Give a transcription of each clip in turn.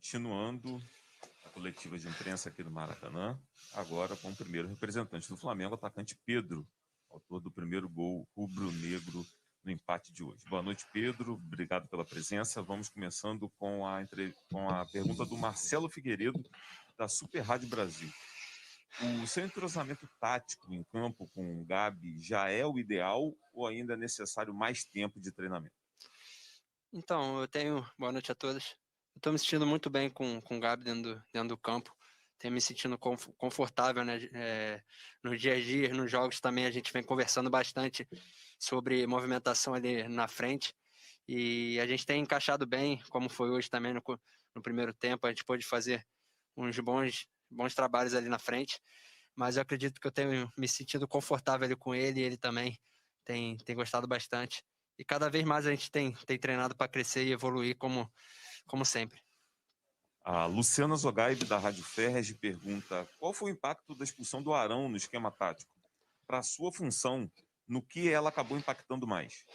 Continuando a coletiva de imprensa aqui do Maracanã, agora com o primeiro representante do Flamengo, o atacante Pedro, autor do primeiro gol rubro-negro no empate de hoje. Boa noite, Pedro. Obrigado pela presença. Vamos começando com a pergunta do Marcelo Figueiredo, da Super Rádio Brasil. O seu entrosamento tático em campo com o Gabi já é o ideal ou ainda é necessário mais tempo de treinamento? Então, boa noite a todos. Eu estou me sentindo muito bem com o Gabi dentro do campo. Tenho me sentindo confortável, né? No dia a dia, nos jogos também a gente vem conversando bastante sobre movimentação ali na frente. E a gente tem encaixado bem, como foi hoje também no primeiro tempo. A gente pôde fazer uns bons trabalhos ali na frente. Mas eu acredito que eu tenho me sentido confortável ali com ele e ele também tem gostado bastante. E cada vez mais a gente tem treinado para crescer e evoluir como sempre. A Luciana Zogaib, da Rádio Ferres, pergunta: qual foi o impacto da expulsão do Arão no esquema tático? Para a sua função, no que ela acabou impactando mais?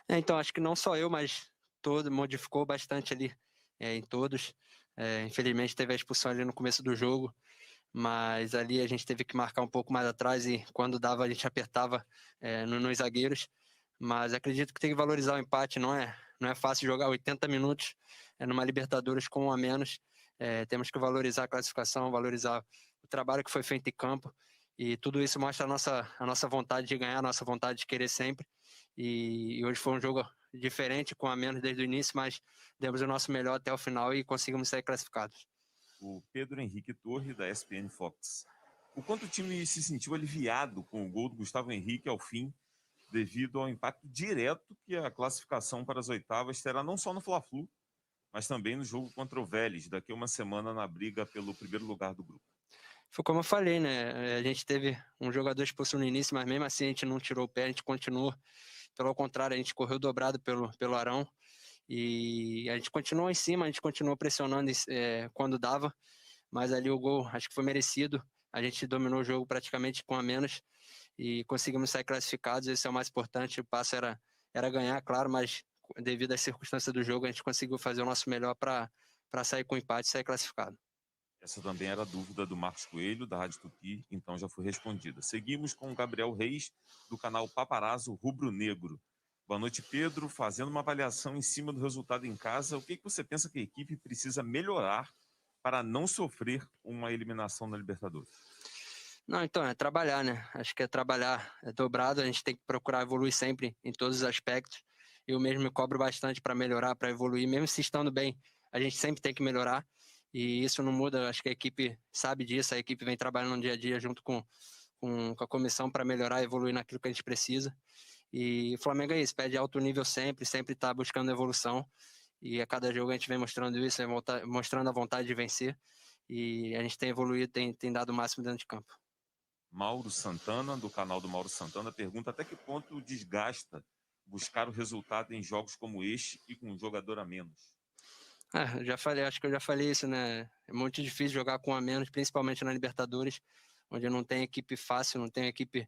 Então, acho que não só eu, mas todo modificou bastante ali em todos. Infelizmente teve a expulsão ali no começo do jogo, mas ali a gente teve que marcar um pouco mais atrás e quando dava a gente apertava nos zagueiros. Mas acredito que tem que valorizar o empate, não é fácil jogar 80 minutos numa Libertadores com um a menos. Temos que valorizar a classificação, valorizar o trabalho que foi feito em campo, e tudo isso mostra a nossa vontade de ganhar, a nossa vontade de querer sempre. E hoje foi um jogo diferente, com a menos desde o início, mas demos o nosso melhor até o final e conseguimos sair classificados. O Pedro Henrique Torre, da ESPN Fox: o quanto o time se sentiu aliviado com o gol do Gustavo Henrique ao fim, devido ao impacto direto que a classificação para as oitavas terá não só no Fla-Flu, mas também no jogo contra o Vélez, daqui a uma semana na briga pelo primeiro lugar do grupo. Foi como eu falei, né? A gente teve um jogador expulso no início, mas mesmo assim a gente não tirou o pé, a gente continuou. Pelo contrário, a gente correu dobrado pelo Arão e a gente continuou em cima, a gente continuou pressionando quando dava, mas ali o gol acho que foi merecido. A gente dominou o jogo praticamente com a menos e conseguimos sair classificados, esse é o mais importante. O passo era ganhar, claro, mas devido às circunstâncias do jogo, a gente conseguiu fazer o nosso melhor para sair com empate e sair classificado. Essa também era a dúvida do Marcos Coelho, da Rádio Tupi, então já foi respondida. Seguimos com o Gabriel Reis, do canal Paparazzo Rubro Negro. Boa noite, Pedro. Fazendo uma avaliação em cima do resultado em casa, o que você pensa que a equipe precisa melhorar para não sofrer uma eliminação na Libertadores? Não, então, é trabalhar, né? Acho que é trabalhar dobrado, a gente tem que procurar evoluir sempre em todos os aspectos. Eu mesmo me cobro bastante para melhorar, para evoluir, mesmo se estando bem, a gente sempre tem que melhorar. E isso não muda, acho que a equipe sabe disso, a equipe vem trabalhando no dia a dia junto com a comissão para melhorar e evoluir naquilo que a gente precisa. E o Flamengo é isso, pede alto nível sempre está buscando evolução. E a cada jogo a gente vem mostrando isso, mostrando a vontade de vencer. E a gente tem evoluído, tem dado o máximo dentro de campo. Mauro Santana, do canal do Mauro Santana, pergunta até que ponto desgasta buscar o resultado em jogos como este e com um jogador a menos. Já falei, acho que eu já falei isso, né? É muito difícil jogar com um a menos, principalmente na Libertadores, onde não tem equipe fácil, não tem equipe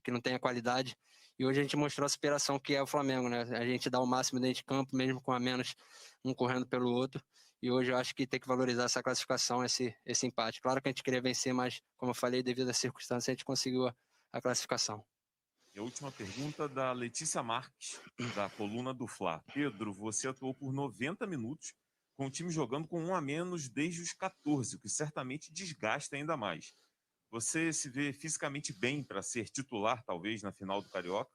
que não tenha qualidade. E hoje a gente mostrou a superação que é o Flamengo, né? A gente dá o máximo dentro de campo, mesmo com a menos, um correndo pelo outro. E hoje eu acho que tem que valorizar essa classificação, esse empate. Claro que a gente queria vencer, mas, como eu falei, devido às circunstâncias, a gente conseguiu a classificação. E a última pergunta da Letícia Marques, da coluna do Fla. Pedro, você atuou por 90 minutos com o time jogando com um a menos desde os 14, o que certamente desgasta ainda mais. Você se vê fisicamente bem para ser titular, talvez, na final do Carioca?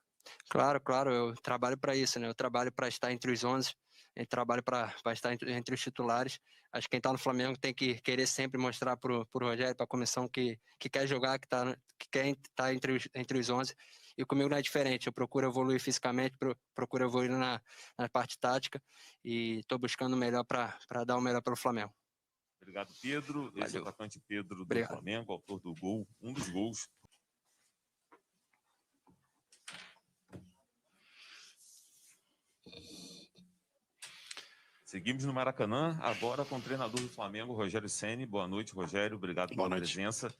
Claro, eu trabalho para isso, né? Eu trabalho para estar entre os 11, eu trabalho para estar entre os titulares. Acho que quem está no Flamengo tem que querer sempre mostrar para o Rogério, para a comissão que quer jogar, que quer estar entre os 11. E comigo não é diferente, eu procuro evoluir fisicamente, procuro evoluir na parte tática e estou buscando o melhor para dar o melhor pelo Flamengo. Obrigado, Pedro. Esse é o Valeu. atacante Pedro do Obrigado. Flamengo, autor do gol, um dos gols. Seguimos no Maracanã, agora com o treinador do Flamengo, Rogério Ceni. Boa noite, Rogério. Obrigado pela presença.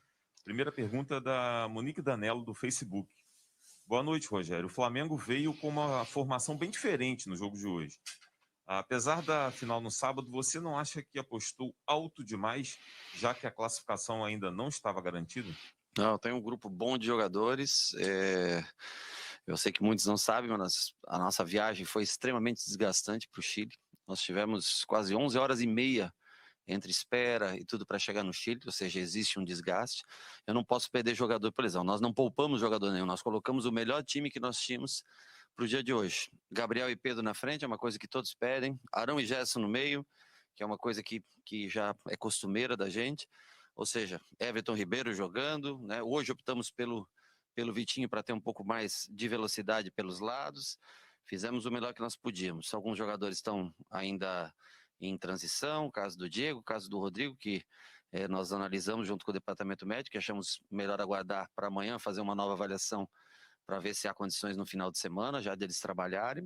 Primeira pergunta da Monique Danello, do Facebook. Boa noite, Rogério. O Flamengo veio com uma formação bem diferente no jogo de hoje. Apesar da final no sábado, você não acha que apostou alto demais, já que a classificação ainda não estava garantida? Não, tem um grupo bom de jogadores. Eu sei que muitos não sabem, mas a nossa viagem foi extremamente desgastante para o Chile. Nós tivemos quase 11 horas e meia entre espera e tudo para chegar no Chile, ou seja, existe um desgaste. Eu não posso perder jogador por lesão. Nós não poupamos jogador nenhum, nós colocamos o melhor time que nós tínhamos para o dia de hoje. Gabriel e Pedro na frente, é uma coisa que todos pedem. Arão e Gerson no meio, que é uma coisa que já é costumeira da gente. Ou seja, Everton Ribeiro jogando, né? Hoje optamos pelo Vitinho para ter um pouco mais de velocidade pelos lados. Fizemos o melhor que nós podíamos. Alguns jogadores estão ainda em transição, caso do Diego, caso do Rodrigo, que nós analisamos junto com o departamento médico, e achamos melhor aguardar para amanhã fazer uma nova avaliação para ver se há condições no final de semana já deles trabalharem.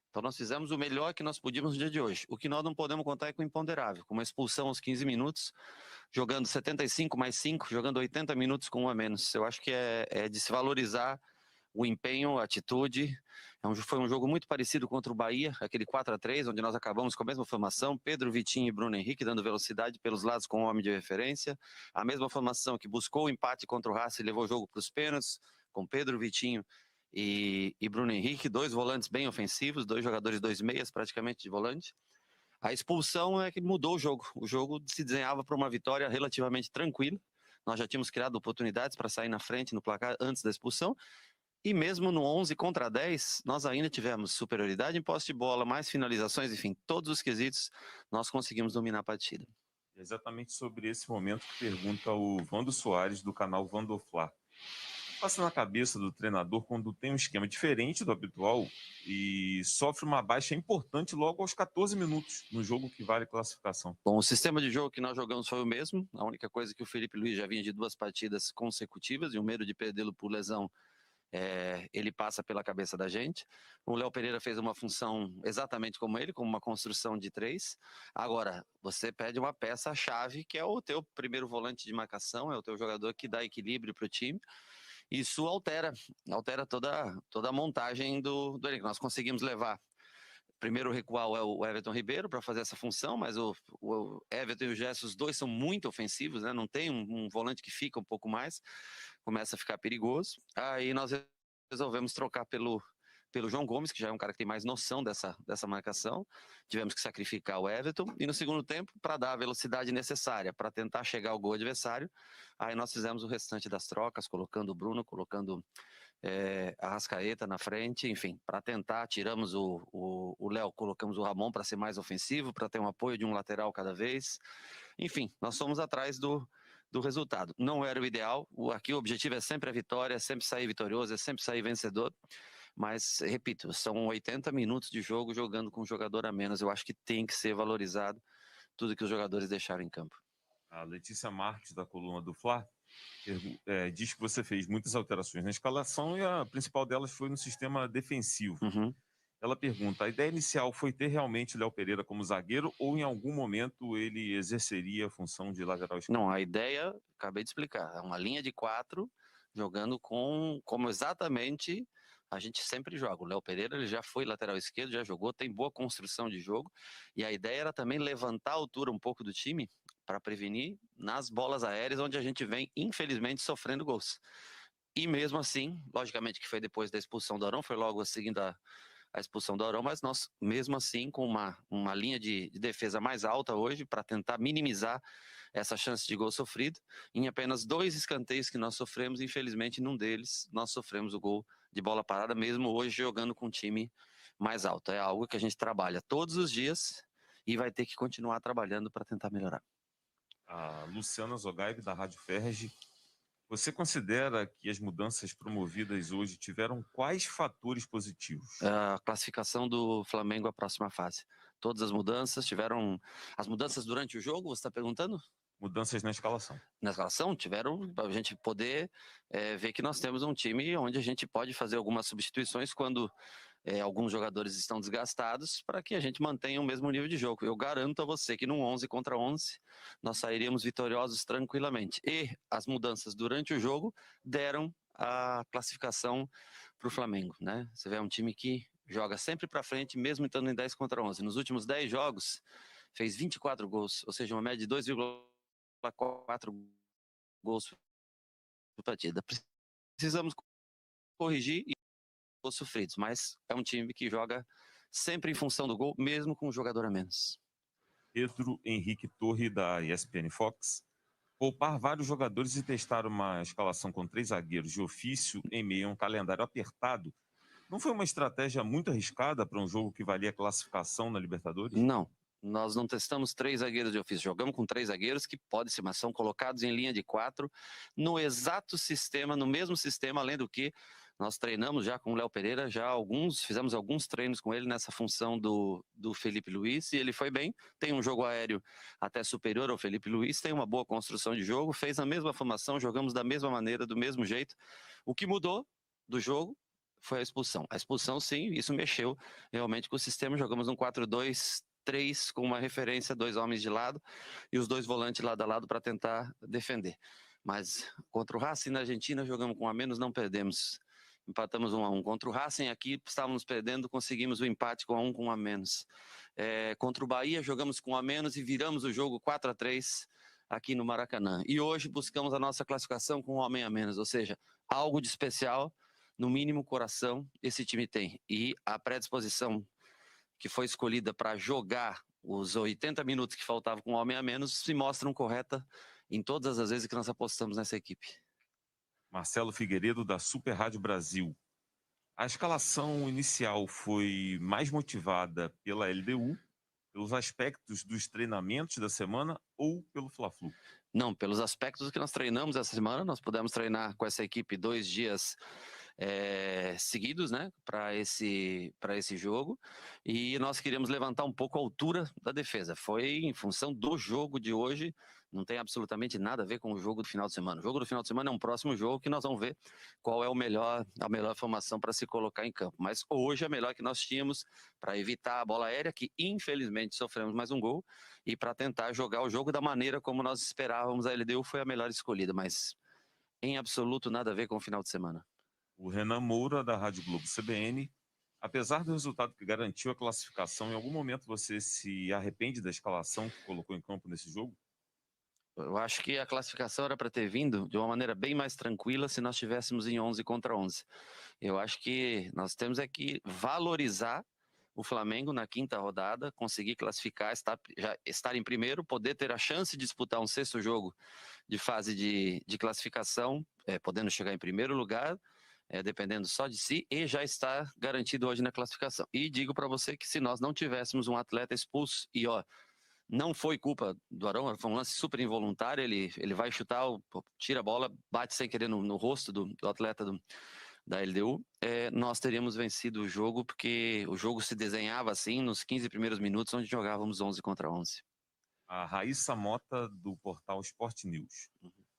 Então nós fizemos o melhor que nós podíamos no dia de hoje. O que nós não podemos contar é com o imponderável, com uma expulsão aos 15 minutos, jogando 75 mais 5, jogando 80 minutos com um a menos. Eu acho que é de se valorizar o empenho, a atitude. Foi um jogo muito parecido contra o Bahia, aquele 4-3, onde nós acabamos com a mesma formação, Pedro, Vitinho e Bruno Henrique dando velocidade pelos lados com o homem de referência. A mesma formação que buscou o empate contra o Racing e levou o jogo para os pênaltis, com Pedro, Vitinho e Bruno Henrique, dois volantes bem ofensivos, dois jogadores, dois meias praticamente de volante. A expulsão é que mudou o jogo. O jogo se desenhava para uma vitória relativamente tranquila. Nós já tínhamos criado oportunidades para sair na frente no placar antes da expulsão. E mesmo no 11 contra 10, nós ainda tivemos superioridade em posse de bola, mais finalizações, enfim, todos os quesitos nós conseguimos dominar a partida. Exatamente sobre esse momento que pergunta o Vando Soares, do canal Vandoflá. Passa na cabeça do treinador quando tem um esquema diferente do habitual e sofre uma baixa importante logo aos 14 minutos, no jogo que vale classificação? Bom, o sistema de jogo que nós jogamos foi o mesmo. A única coisa que o Felipe Luiz já vinha de 2 partidas consecutivas e o medo de perdê-lo por lesão, ele passa pela cabeça da gente. O Léo Pereira fez uma função exatamente como ele, como uma construção de 3. Agora, você pede uma peça-chave, que é o teu primeiro volante de marcação, é o teu jogador que dá equilíbrio para o time. Isso altera toda a montagem do elenco. Nós conseguimos levar, primeiro recuar o Everton Ribeiro para fazer essa função, mas o Everton e o Gerson, os dois são muito ofensivos, né? Não tem um volante que fica um pouco mais, começa a ficar perigoso. Aí nós resolvemos trocar pelo João Gomes, que já é um cara que tem mais noção dessa marcação. Tivemos que sacrificar o Everton. E no segundo tempo, para dar a velocidade necessária para tentar chegar ao gol adversário, aí nós fizemos o restante das trocas, colocando o Bruno, colocando a Arrascaeta na frente, enfim, para tentar, tiramos o Léo, colocamos o Ramon para ser mais ofensivo, para ter um apoio de um lateral cada vez. Enfim, nós fomos atrás do resultado. Não era o ideal, aqui o objetivo é sempre a vitória, é sempre sair vitorioso, é sempre sair vencedor. Mas, repito, são 80 minutos de jogo jogando com um jogador a menos. Eu acho que tem que ser valorizado tudo que os jogadores deixaram em campo. A Letícia Marques, da coluna do Fla, diz que você fez muitas alterações na escalação e a principal delas foi no sistema defensivo. Uhum. Ela pergunta, a ideia inicial foi ter realmente o Léo Pereira como zagueiro ou em algum momento ele exerceria a função de lateral esquerdo? Não, a ideia, acabei de explicar, é uma linha de 4 jogando como exatamente a gente sempre joga. O Léo Pereira ele já foi lateral esquerdo, já jogou, tem boa construção de jogo. E a ideia era também levantar a altura um pouco do time para prevenir nas bolas aéreas, onde a gente vem, infelizmente, sofrendo gols. E mesmo assim, logicamente que foi depois da expulsão do Arão, foi logo seguindo a expulsão do Arão, mas nós, mesmo assim, com uma linha de defesa mais alta hoje, para tentar minimizar essa chance de gol sofrido. Em apenas 2 escanteios que nós sofremos, infelizmente, num deles, nós sofremos o gol de bola parada, mesmo hoje jogando com um time mais alto. É algo que a gente trabalha todos os dias e vai ter que continuar trabalhando para tentar melhorar. A Luciana Zogaib, da Rádio Ferge, você considera que as mudanças promovidas hoje tiveram quais fatores positivos? A classificação do Flamengo à próxima fase. Todas as mudanças tiveram... As mudanças durante o jogo, você está perguntando? Mudanças na escalação. Na escalação tiveram para a gente poder ver que nós temos um time onde a gente pode fazer algumas substituições quando alguns jogadores estão desgastados, para que a gente mantenha o mesmo nível de jogo. Eu garanto a você que num 11 contra 11 nós sairíamos vitoriosos tranquilamente. E as mudanças durante o jogo deram a classificação para o Flamengo, né? Você vê um time que joga sempre para frente, mesmo estando em 10 contra 11. Nos últimos 10 jogos, fez 24 gols, ou seja, uma média de 2,4 gols por partida. Precisamos corrigir e gols sofridos, mas é um time que joga sempre em função do gol, mesmo com um jogador a menos. Pedro Henrique Torre, da ESPN Fox. Poupar vários jogadores e testar uma escalação com 3 zagueiros de ofício em meio a um calendário apertado não foi uma estratégia muito arriscada para um jogo que valia a classificação na Libertadores? Não, nós não testamos 3 zagueiros de ofício, jogamos com 3 zagueiros que pode ser, mas são colocados em linha de 4 no exato sistema, no mesmo sistema, além do que nós treinamos já com o Léo Pereira, fizemos alguns treinos com ele nessa função do Felipe Luiz, e ele foi bem, tem um jogo aéreo até superior ao Felipe Luiz, tem uma boa construção de jogo, fez a mesma formação, jogamos da mesma maneira, do mesmo jeito. O que mudou do jogo foi a expulsão. A expulsão, sim, isso mexeu realmente com o sistema, jogamos um 4-2-3 com uma referência, 2 homens de lado e os 2 volantes lado a lado para tentar defender. Mas contra o Racing na Argentina jogamos com um a menos, não perdemos. Empatamos 1-1. Contra o Racing aqui, estávamos perdendo, conseguimos o empate com 1 com um a menos. Contra o Bahia, jogamos com 1 a menos e viramos o jogo 4-3 aqui no Maracanã. E hoje buscamos a nossa classificação com 1 homem a menos, ou seja, algo de especial, no mínimo coração, esse time tem. E a predisposição que foi escolhida para jogar os 80 minutos que faltavam com 1 homem a menos se mostram correta em todas as vezes que nós apostamos nessa equipe. Marcelo Figueiredo, da Super Rádio Brasil. A escalação inicial foi mais motivada pela LDU, pelos aspectos dos treinamentos da semana ou pelo Fla-Flu? Não, pelos aspectos que nós treinamos essa semana, nós pudemos treinar com essa equipe 2 dias seguidos, né, para esse jogo, e nós queríamos levantar um pouco a altura da defesa. Foi em função do jogo de hoje, não tem absolutamente nada a ver com o jogo do final de semana. O jogo do final de semana é um próximo jogo que nós vamos ver qual é a melhor formação para se colocar em campo. Mas hoje a melhor que nós tínhamos para evitar a bola aérea, que infelizmente sofremos mais um gol, e para tentar jogar o jogo da maneira como nós esperávamos. A LDU foi a melhor escolhida, mas em absoluto nada a ver com o final de semana. O Renan Moura, da Rádio Globo CBN. Apesar do resultado que garantiu a classificação, em algum momento você se arrepende da escalação que colocou em campo nesse jogo? Eu acho que a classificação era para ter vindo de uma maneira bem mais tranquila se nós estivéssemos em 11 contra 11. Eu acho que nós temos que valorizar o Flamengo na 5ª rodada, conseguir classificar, estar em primeiro, poder ter a chance de disputar um 6º jogo de fase de classificação, podendo chegar em primeiro lugar, dependendo só de si, e já está garantido hoje na classificação. E digo para você que se nós não tivéssemos um atleta expulso, e não foi culpa do Arão, foi um lance super involuntário, ele vai chutar, tira a bola, bate sem querer no rosto do atleta da LDU, nós teríamos vencido o jogo, porque o jogo se desenhava assim nos 15 primeiros minutos, onde jogávamos 11 contra 11. A Raíssa Mota, do portal Sport News.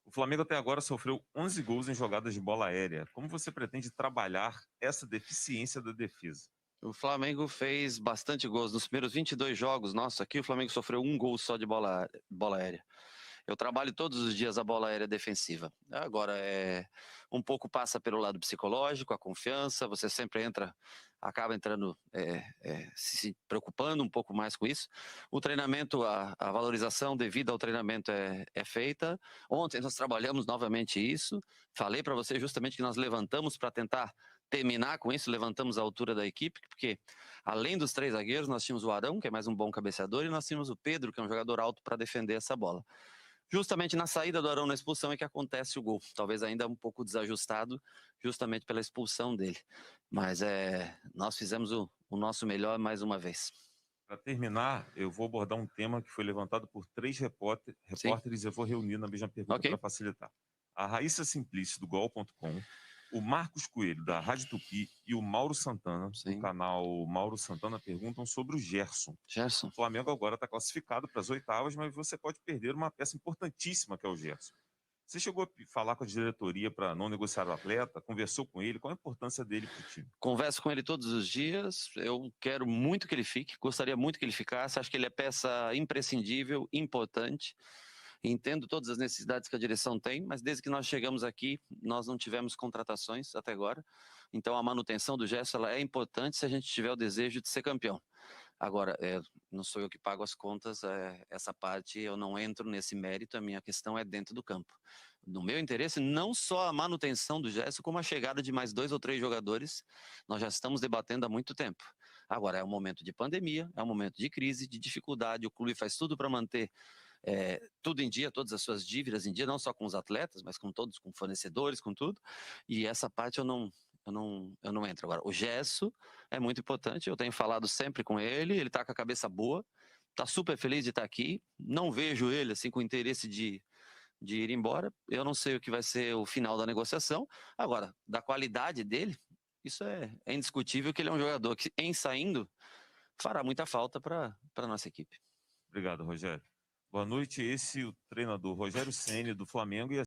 O Flamengo até agora sofreu 11 gols em jogadas de bola aérea. Como você pretende trabalhar essa deficiência da defesa? O Flamengo fez bastante gols. Nos primeiros 22 jogos, aqui o Flamengo sofreu 1 gol só de bola aérea. Eu trabalho todos os dias a bola aérea defensiva. Agora, um pouco passa pelo lado psicológico, a confiança, você sempre acaba entrando, se preocupando um pouco mais com isso. O treinamento, a valorização devida ao treinamento é feita. Ontem nós trabalhamos novamente isso. Falei para você justamente que nós levantamos para tentar terminar com isso, levantamos a altura da equipe, porque além dos 3 zagueiros, nós tínhamos o Arão, que é mais um bom cabeceador, e nós tínhamos o Pedro, que é um jogador alto para defender essa bola. Justamente na saída do Arão na expulsão é que acontece o gol. Talvez ainda um pouco desajustado, justamente pela expulsão dele. Mas nós fizemos o nosso melhor mais uma vez. Para terminar, eu vou abordar um tema que foi levantado por 3 repórteres e eu vou reunir na mesma pergunta para facilitar. A Raíssa Simplício, do Gol.com, o Marcos Coelho, da Rádio Tupi, e o Mauro Santana, do canal Mauro Santana, perguntam sobre o Gerson. O Flamengo agora está classificado para as 8º, mas você pode perder uma peça importantíssima que é o Gerson. Você chegou a falar com a diretoria para não negociar o atleta? Conversou com ele? Qual a importância dele para o time? Converso com ele todos os dias. Eu quero muito que ele fique. Gostaria muito que ele ficasse. Acho que ele é peça imprescindível, importante. Entendo todas as necessidades que a direção tem, mas desde que nós chegamos aqui, nós não tivemos contratações até agora. Então a manutenção do Gerson ela é importante se a gente tiver o desejo de ser campeão. Agora, não sou eu que pago as contas, essa parte eu não entro nesse mérito, a minha questão é dentro do campo. No meu interesse, não só a manutenção do Gerson, como a chegada de mais 2 ou 3 jogadores, nós já estamos debatendo há muito tempo. Agora, é um momento de pandemia, é um momento de crise, de dificuldade, o clube faz tudo para manter tudo em dia, todas as suas dívidas em dia, não só com os atletas, mas com todos, com fornecedores, com tudo, e essa parte eu não entro. Agora, o Gesso é muito importante, eu tenho falado sempre com ele, ele está com a cabeça boa, está super feliz de estar aqui, não vejo ele assim com interesse de ir embora, eu não sei o que vai ser o final da negociação. Agora, da qualidade dele, isso é indiscutível, que ele é um jogador que, em saindo, fará muita falta para a nossa equipe. Obrigado, Rogério. Boa noite, esse é o treinador Rogério Ceni do Flamengo e